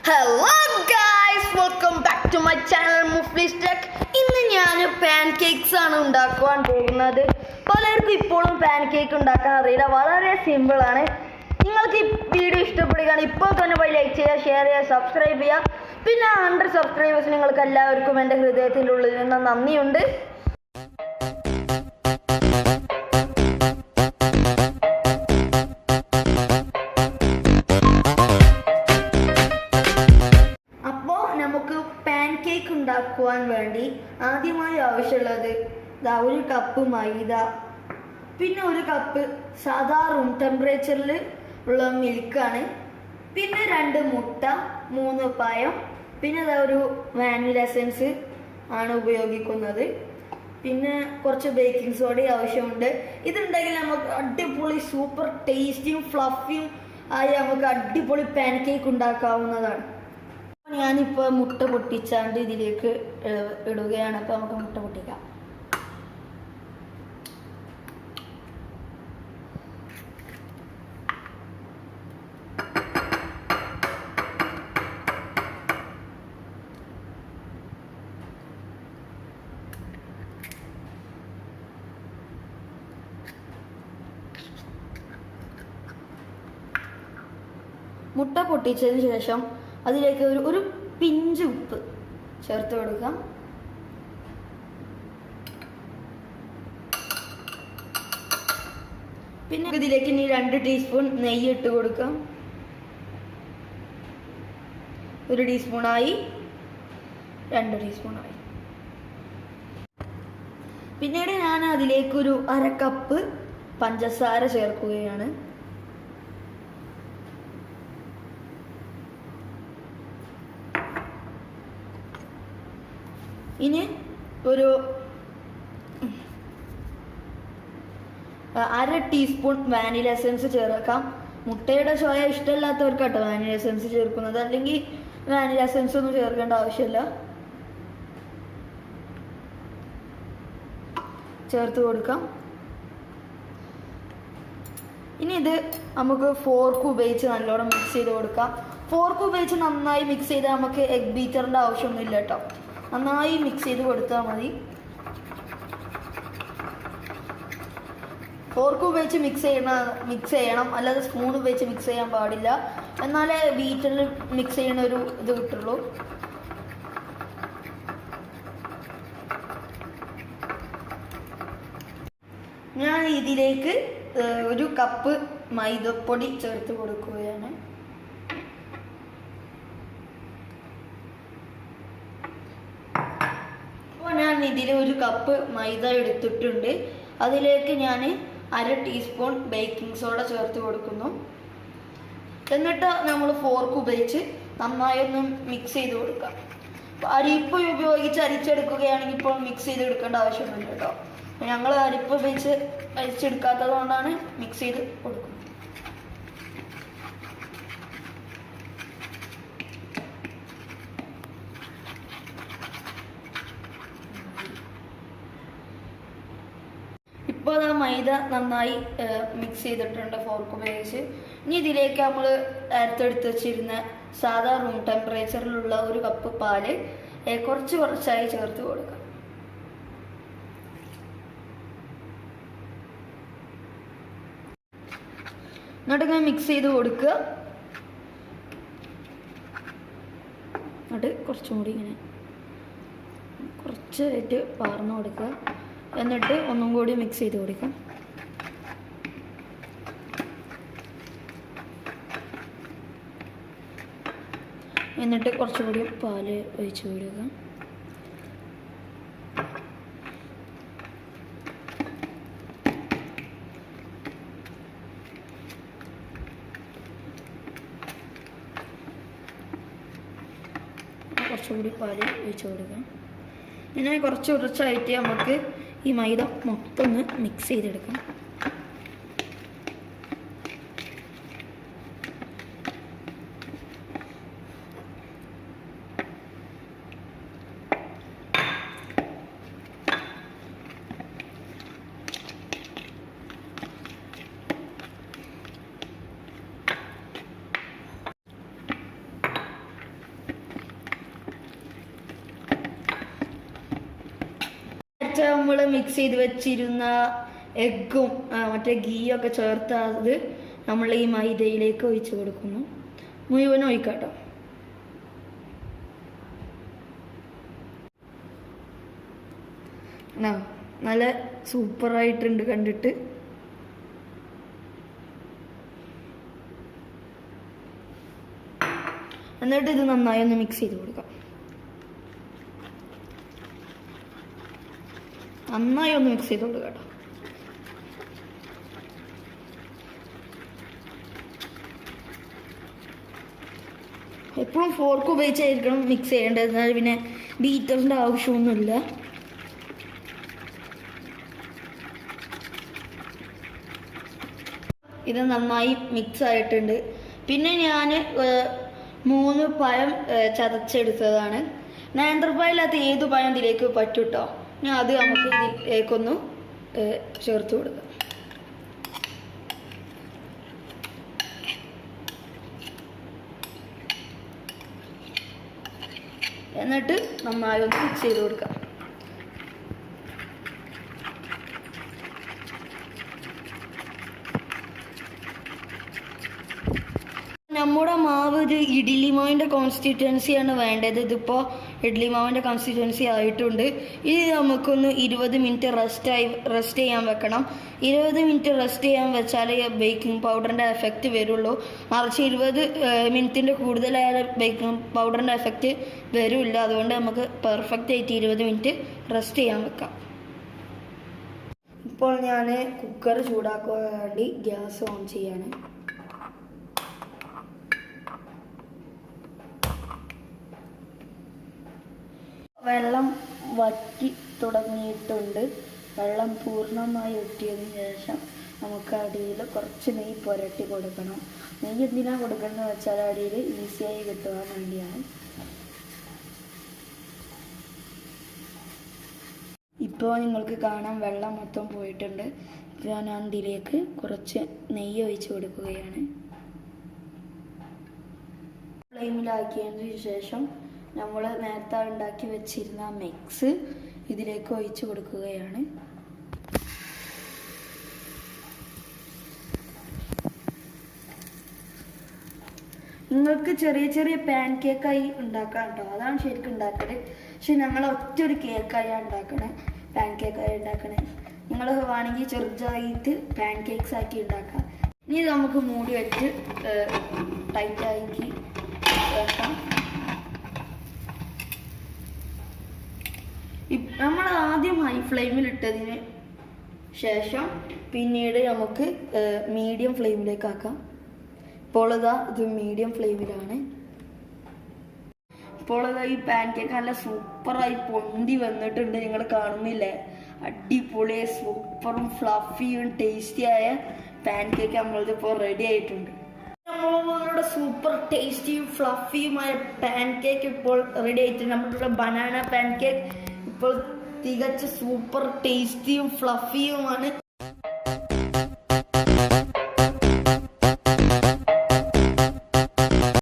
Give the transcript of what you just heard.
Hello guys, welcome back to my channel Muflis Tech. ഇന്ന് ഞാൻ pancakes ആണ് ഉണ്ടാക്കുവാൻ പോകുന്നത്. പലർക്കും ഇപ്പോഴും പാൻകേക്ക് ഉണ്ടാക്കാൻ അറിയില്ല. വളരെ സിമ്പിൾ ആണ്. നിങ്ങൾക്ക് ഈ വീഡിയോ ഇഷ്ടപ്പെടുകയാണ് ഇപ്പോൾ തന്നെ പോയി ലൈക്ക് ചെയ്യുക, ഷെയർ ചെയ്യുക, സബ്സ്ക്രൈബ് ചെയ്യുക. പിന്നെ 100 സബ്സ്ക്രൈബേഴ്സ് നിങ്ങൾക്ക് എല്ലാവർക്കും എൻ്റെ ഹൃദയത്തിൻ്റെ ഉള്ളിൽ നിന്ന് നന്ദിയുണ്ട്. നമുക്ക് പാൻകേക്ക് ഉണ്ടാക്കുവാൻ വേണ്ടി ആദ്യമായി ആവശ്യമുള്ളത് ഒരു കപ്പ് മൈദ, പിന്നെ ഒരു കപ്പ് സാധാ റൂം ടെമ്പറേച്ചറിൽ ഉള്ള മിൽക്കാണ്, പിന്നെ 2 മുട്ട, 3 പഴം, പിന്നെ ഒരു വാനില എസൻസ് ആണ് ഉപയോഗിക്കുന്നത്. പിന്നെ കുറച്ച് ബേക്കിംഗ് സോഡ ആവശ്യമുണ്ട്. ഇതുണ്ടെങ്കിൽ നമുക്ക് അടിപൊളി സൂപ്പർ ടേസ്റ്റിയും ഫ്ലഫിയും ആയി നമുക്ക് അടിപൊളി പാൻകേക്ക് ഉണ്ടാക്കാവുന്നതാണ്. ഞാനിപ്പോൾ മുട്ട പൊട്ടിച്ചാണ്ട് ഇതിലേക്ക് ഇടുകയാണ്. അപ്പോൾ നമുക്ക് മുട്ട പൊട്ടിക്കാം. മുട്ട പൊട്ടിച്ചതിന് ശേഷം അതിലേക്ക് ഒരു പിഞ്ച് ഉപ്പ് ചേർത്ത് കൊടുക്കാം. പിന്നെ ഇതിലേക്ക് ഇനി 2 ടീസ്പൂൺ നെയ്യ് ഇട്ട് കൊടുക്കാം. 1 ടീസ്പൂണായി, 2 ടീസ്പൂണായി. പിന്നീട് ഞാൻ അതിലേക്കൊരു 1/2 കപ്പ് പഞ്ചസാര ചേർക്കുകയാണ്. ഇനി ഒരു 1/2 ടീസ്പൂൺ വാനില എസൻസ് ചേർക്കാം. മുട്ടയുടെ ചോയ ഇഷ്ടമില്ലാത്തവർക്ക് കേട്ടോ വാനില എസൻസ് ചേർക്കുന്നത്, അല്ലെങ്കിൽ വാനില എസൻസ് ഒന്നും ചേർക്കേണ്ട ആവശ്യമില്ല. ചേർത്ത് കൊടുക്കാം. ഇനി ഇത് നമുക്ക് ഫോർക്ക് ഉപയോഗിച്ച് നല്ലോണം മിക്സ് ചെയ്ത് കൊടുക്കാം. ഫോർക്ക് ഉപയോഗിച്ച് നന്നായി മിക്സ് ചെയ്താൽ നമുക്ക് എഗ് ബീറ്ററിൻ്റെ ആവശ്യമൊന്നുമില്ല കേട്ടോ. നന്നായി മിക്സ് ചെയ്ത് കൊടുത്താൽ മതി. ഫോർക്ക് ഉപയോഗിച്ച് മിക്സ് ചെയ്യണം, അല്ലാതെ സ്പൂൺ ഉപയോഗിച്ച് മിക്സ് ചെയ്യാൻ പാടില്ല. എന്നാലേ ബീറ്ററിൽ മിക്സ് ചെയ്യുന്ന ഒരു ഇത് കിട്ടുള്ളൂ. ഞാൻ ഇതിലേക്ക് 1 കപ്പ് മൈദപ്പൊടി ചേർത്ത് കൊടുക്കുകയാണ്. ഞാൻ ഇതിൽ 1 കപ്പ് മൈദ എടുത്തിട്ടുണ്ട്. അതിലേക്ക് ഞാൻ 1/2 ടീസ്പൂൺ ബേക്കിംഗ് സോഡ ചേർത്ത് കൊടുക്കുന്നു. എന്നിട്ട് നമ്മൾ ഫോർക്ക് ഉപയോഗിച്ച് നന്നായി ഒന്ന് മിക്സ് ചെയ്ത് കൊടുക്കാം. അരിപ്പ് ഉപയോഗിച്ച് അരിച്ചെടുക്കുകയാണെങ്കിൽ ഇപ്പോൾ മിക്സ് ചെയ്ത് എടുക്കേണ്ട ആവശ്യമൊന്നുമില്ല കേട്ടോ. ഞങ്ങൾ അരിപ്പ് ഉപയോഗിച്ച് അരിച്ചെടുക്കാത്തത് കൊണ്ടാണ് മിക്സ് ചെയ്ത് കൊടുക്കുന്നത്. ഇപ്പോൾ ആ മൈദ നന്നായി മിക്സ് ചെയ്തിട്ടുണ്ട് ഫോർക്ക് ഉപയോഗിച്ച്. ഇനി ഇതിലേക്ക് നമ്മൾ എടുത്ത് വെച്ചിരുന്ന സാധാ റൂം ടെമ്പറേച്ചറിലുള്ള 1 കപ്പ് പാല് കുറച്ചായി ചേർത്ത് കൊടുക്കാം. എന്നിട്ട് ഇങ്ങനെ മിക്സ് ചെയ്ത് കൊടുക്കുക. എന്നിട്ട് കുറച്ചും കൂടി ഇങ്ങനെ കുറച്ചായിട്ട് പാർന്ന് കൊടുക്കുക. എന്നിട്ട് ഒന്നും കൂടി മിക്സ് ചെയ്ത് കൊടുക്കാം. എന്നിട്ട് കുറച്ചുകൂടി പാല് ഒഴിച്ച് കൊടുക്കുക. കുറച്ചുകൂടി പാല് ഒഴിച്ച് കൊടുക്കാം. ഇങ്ങനെ കുറച്ചായിട്ട് നമുക്ക് ഈ മൈദ മൊത്തം ഒന്ന് മിക്സ് ചെയ്തെടുക്കാം. നേരത്തെ നമ്മൾ മിക്സ് ചെയ്ത് വെച്ചിരുന്ന എഗ്ഗും മറ്റേ ഗീയൊക്കെ ചേർത്ത് അത് നമ്മൾ ഈ മൈദയിലേക്ക് ഒഴിച്ച് കൊടുക്കുന്നു. മുഴുവനും ഒഴിക്കാട്ടോ. നല്ല സൂപ്പറായിട്ടുണ്ട് കണ്ടിട്ട്. എന്നിട്ട് ഇത് നന്നായി ഒന്ന് മിക്സ് ചെയ്ത് കൊടുക്കാം. നന്നായി ഒന്ന് മിക്സ് ചെയ്ത് കൊടുക്കാം കേട്ടോ. എപ്പോഴും ഫോർക്ക് ഉപയോഗിച്ചായിരിക്കണം മിക്സ് ചെയ്യേണ്ടത്. എന്നാൽ പിന്നെ ബീറ്ററിൻ്റെ ആവശ്യമൊന്നുമില്ല. ഇത് നന്നായി മിക്സ് ആയിട്ടുണ്ട്. പിന്നെ ഞാൻ 3 പഴം ചതച്ചെടുത്തതാണ്. നേന്ത്രപ്പഴമില്ലാത്ത ഏത് പഴം ഇതിലേക്ക് പറ്റും കേട്ടോ. ഞാൻ അത് നമുക്ക് ഇതിലേക്കൊന്ന് ചേർത്ത് കൊടുക്കാം. എന്നിട്ട് നന്നായി ഒന്ന് മിക്സ് ചെയ്ത് കൊടുക്കാം. നമ്മുടെ മാവ് ഒരു ഇഡ്ഡലി മാവിൻ്റെ കോൺസ്റ്റിറ്റ്യുവൻസിയാണ് വേണ്ടത്. ഇതിപ്പോൾ ഇഡ്ഡലി മാവിൻ്റെ കോൺസ്റ്റിറ്റ്യുവൻസി ആയിട്ടുണ്ട്. ഇത് നമുക്കൊന്ന് 20 മിനിറ്റ് റെസ്റ്റ് ചെയ്യാൻ വെക്കണം. 20 മിനിറ്റ് റെസ്റ്റ് ചെയ്യാൻ വെച്ചാലേ ബേക്കിംഗ് പൗഡറിൻ്റെ എഫക്റ്റ് വരുള്ളൂ. മറിച്ച് 20 മിനിറ്റിൻ്റെ കൂടുതലായ ബേക്കിംഗ് പൗഡറിൻ്റെ എഫക്റ്റ് വരില്ല. അതുകൊണ്ട് നമുക്ക് പെർഫെക്റ്റ് ആയിട്ട് 20 മിനിറ്റ് റെസ്റ്റ് ചെയ്യാൻ വെക്കാം. ഇപ്പോൾ ഞാൻ കുക്കർ ചൂടാക്കാൻ വേണ്ടി ഗ്യാസ് ഓൺ ചെയ്യാണ്. വെള്ളം വറ്റി തുടങ്ങിയിട്ടുണ്ട്. വെള്ളം പൂർണ്ണമായി വറ്റിയതിന് ശേഷം നമുക്ക് അടിയിൽ കുറച്ച് നെയ്യ് പുരട്ടി കൊടുക്കണം. നെയ്യ് എന്തിനാണ് കൊടുക്കുന്നത് വെച്ചാൽ അടിയിൽ ഈസിയായി കിട്ടുവാൻ വേണ്ടിയാണ്. ഇപ്പോൾ നിങ്ങൾക്ക് കാണാം വെള്ളം മൊത്തം പോയിട്ടുണ്ട്. ഇപ്പോൾ ഞാൻ അതിലേക്ക് കുറച്ച് നെയ്യ് ഒഴിച്ച് കൊടുക്കുകയാണ്. ഫ്ലെയിമിലാക്കിയതിന് ശേഷം നമ്മൾ നേരത്തെ ഉണ്ടാക്കി വെച്ചിരുന്ന മിക്സ് ഇതിലേക്ക് ഒഴിച്ച് കൊടുക്കുകയാണ്. നിങ്ങൾക്ക് ചെറിയ ചെറിയ പാൻ കേക്കായി ഉണ്ടാക്കാം കേട്ടോ. അതാണ് ശരിക്കും ഉണ്ടാക്കണത്. പക്ഷെ ഞങ്ങൾ ഒറ്റൊരു കേക്കായി ഉണ്ടാക്കണേ, പാൻ കേക്കായി ഉണ്ടാക്കണേ. നിങ്ങൾ വേണമെങ്കിൽ ചെറുതായിട്ട് പാൻ കേക്ക്സ് ആക്കി ഉണ്ടാക്കാം. ഇനി നമുക്ക് മൂടി വെച്ച് ടൈറ്റാക്കി വെക്കാം. നമ്മൾ ആദ്യം ഹൈ ഫ്ലെയിമിൽ ഇട്ടതിന് ശേഷം പിന്നീട് നമുക്ക് മീഡിയം ഫ്ലെയിമിലേക്ക് ആക്കാം. ഇപ്പോൾ ഇത് മീഡിയം ഫ്ലെയിമിലാണ്. ഇപ്പോൾ ഈ പാൻ കേക്ക് നല്ല സൂപ്പറായി പൊന്തി വന്നിട്ടുണ്ട്. നിങ്ങൾ കാണുന്നില്ലേ? അടിപൊളി സൂപ്പറും ഫ്ലഫിയും ടേസ്റ്റിയായ പാൻ കേക്ക് നമ്മളിതിപ്പോൾ റെഡി ആയിട്ടുണ്ട്. നമ്മളുടെ സൂപ്പർ ടേസ്റ്റിയും ഫ്ലഫിയുമായ പാൻ കേക്ക് ഇപ്പോൾ റെഡി ആയിട്ടുണ്ട്. നമ്മളുടെ ബനാന പാൻ കേക്ക് ഇപ്പോൾ തികച്ച സൂപ്പർ ടേസ്റ്റിയും ഫ്ലഫിയുമാണ്.